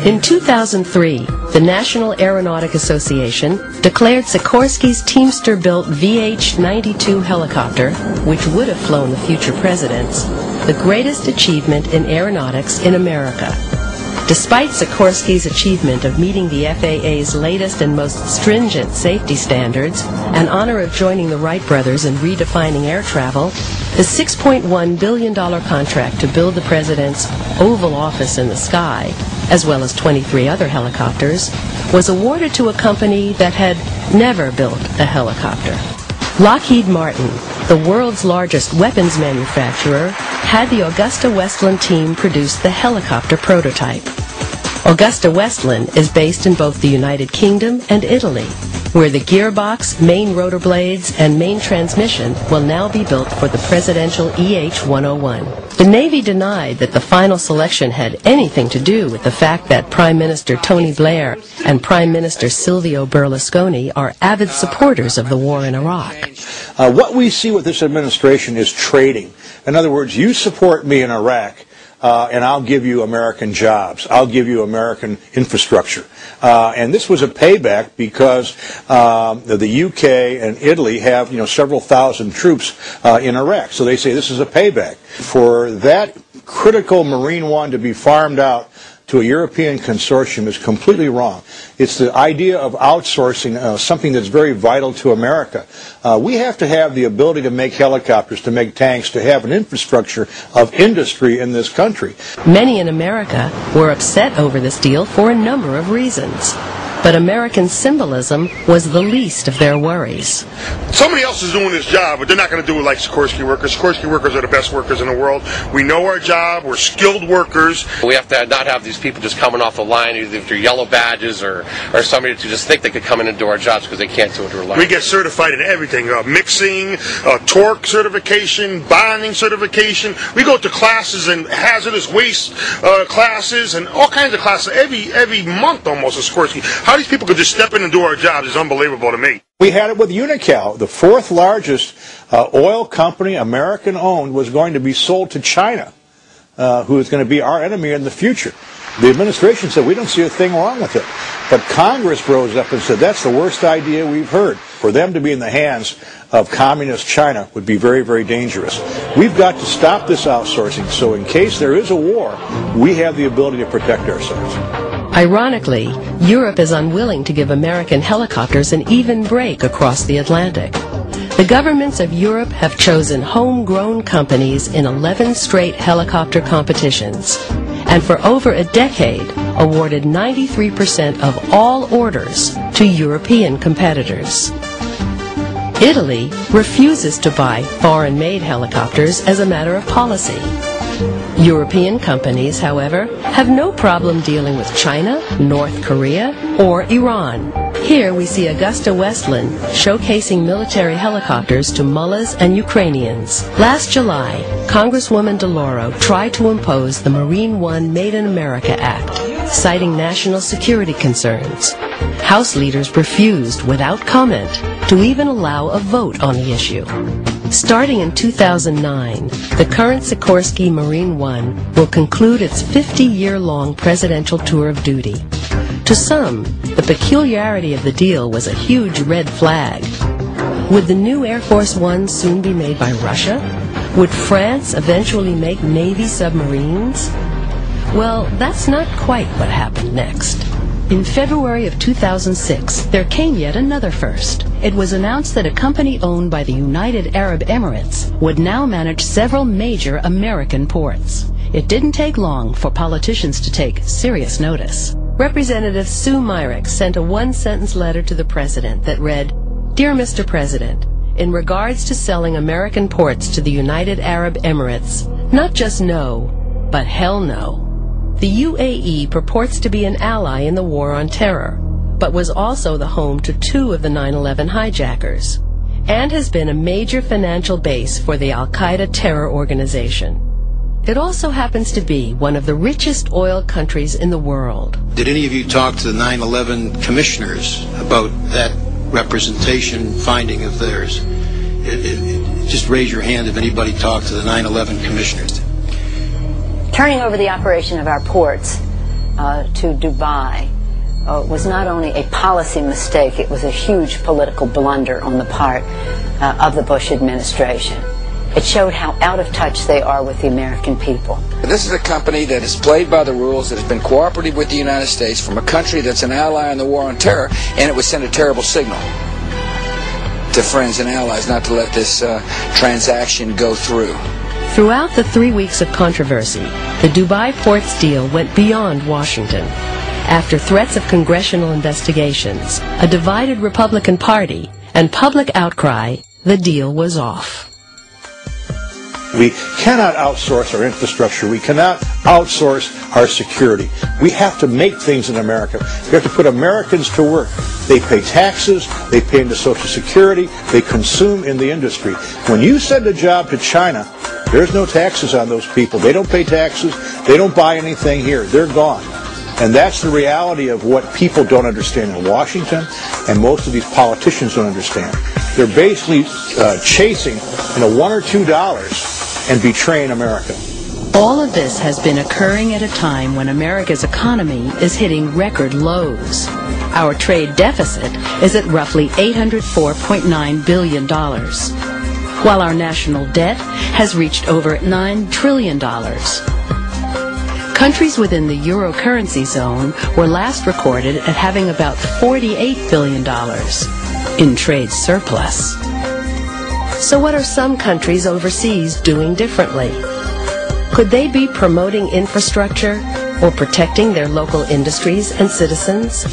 In 2003, the National Aeronautic Association declared Sikorsky's Teamster-built VH-92 helicopter, which would have flown the future presidents, the greatest achievement in aeronautics in America. Despite Sikorsky's achievement of meeting the FAA's latest and most stringent safety standards, an honor of joining the Wright brothers in redefining air travel, the $6.1 billion contract to build the president's Oval Office in the sky, as well as 23 other helicopters, was awarded to a company that had never built a helicopter. Lockheed Martin, the world's largest weapons manufacturer, had the Augusta-Westland team produce the helicopter prototype. Augusta-Westland is based in both the United Kingdom and Italy, where the gearbox, main rotor blades, and main transmission will now be built for the presidential EH-101. The Navy denied that the final selection had anything to do with the fact that Prime Minister Tony Blair and Prime Minister Silvio Berlusconi are avid supporters of the war in Iraq. What we see with this administration is trading. In other words, you support me in Iraq, and I'll give you American jobs. I'll give you American infrastructure. And this was a payback because the UK and Italy have, several thousand troops in Iraq. So they say this is a payback. For that critical Marine One to be farmed out to a European consortium is completely wrong. It's the idea of outsourcing something that's very vital to America. We have to have the ability to make helicopters, to make tanks, to have an infrastructure of industry in this country. Many in America were upset over this deal for a number of reasons. But American symbolism was the least of their worries. Somebody else is doing this job, but they're not going to do it like Sikorsky workers. Sikorsky workers are the best workers in the world. We know our job. We're skilled workers. We have to not have these people just coming off the line, either through yellow badges or somebody to just think they could come in and do our jobs because they can't do it through a line. We get certified in everything, mixing, torque certification, bonding certification. We go to classes and hazardous waste classes and all kinds of classes every month almost at Sikorsky. How these people could just step in and do our jobs is unbelievable to me. We had it with Unocal. The fourth largest oil company, American-owned, was going to be sold to China, who is going to be our enemy in the future. The administration said, we don't see a thing wrong with it. But Congress rose up and said, that's the worst idea we've heard. For them to be in the hands of communist China would be very, very dangerous. We've got to stop this outsourcing, so in case there is a war, we have the ability to protect ourselves. Ironically, Europe is unwilling to give American helicopters an even break across the Atlantic. The governments of Europe have chosen homegrown companies in 11 straight helicopter competitions, and for over a decade awarded 93% of all orders to European competitors. Italy refuses to buy foreign-made helicopters as a matter of policy. European companies, however, have no problem dealing with China, North Korea, or Iran. Here we see Augusta-Westland showcasing military helicopters to mullahs and Ukrainians. Last July, Congresswoman DeLauro tried to impose the Marine One Made in America Act, citing national security concerns. House leaders refused, without comment, to even allow a vote on the issue. Starting in 2009, the current Sikorsky Marine One will conclude its 50-year-long presidential tour of duty. To some, the peculiarity of the deal was a huge red flag. Would the new Air Force One soon be made by Russia? Would France eventually make Navy submarines? Well, that's not quite what happened next. In February of 2006, there came yet another first. It was announced that a company owned by the United Arab Emirates would now manage several major American ports. It didn't take long for politicians to take serious notice. Representative Sue Myrick sent a one-sentence letter to the president that read, "Dear Mr. President, in regards to selling American ports to the United Arab Emirates, not just no, but hell no. The UAE purports to be an ally in the war on terror, but was also the home to 2 of the 9/11 hijackers, and has been a major financial base for the Al-Qaeda terror organization. It also happens to be one of the richest oil countries in the world." Did any of you talk to the 9/11 commissioners about that representation finding of theirs? Just raise your hand if anybody talked to the 9/11 commissioners. Turning over the operation of our ports, to Dubai was not only a policy mistake, it was a huge political blunder on the part of the Bush administration. It showed how out of touch they are with the American people. This is a company that has played by the rules, that has been cooperative with the United States, from a country that's an ally in the war on terror, and it would send a terrible signal to friends and allies not to let this transaction go through. Throughout the 3 weeks of controversy, the Dubai ports deal went beyond Washington. After threats of congressional investigations, a divided Republican Party, and public outcry, the deal was off. We cannot outsource our infrastructure. We cannot outsource our security. We have to make things in America. We have to put Americans to work. They pay taxes, they pay into Social Security, they consume in the industry. When you send a job to China, there's no taxes on those people. They don't pay taxes, they don't buy anything here. They're gone. And that's the reality of what people don't understand in Washington, and most of these politicians don't understand. They're basically chasing $1 or $2 and betraying America. All of this has been occurring at a time when America's economy is hitting record lows. Our trade deficit is at roughly $804.9 billion, while our national debt has reached over $9 trillion. Countries within the euro currency zone were last recorded at having about $48 billion in trade surplus. So what are some countries overseas doing differently? Could they be promoting infrastructure or protecting their local industries and citizens?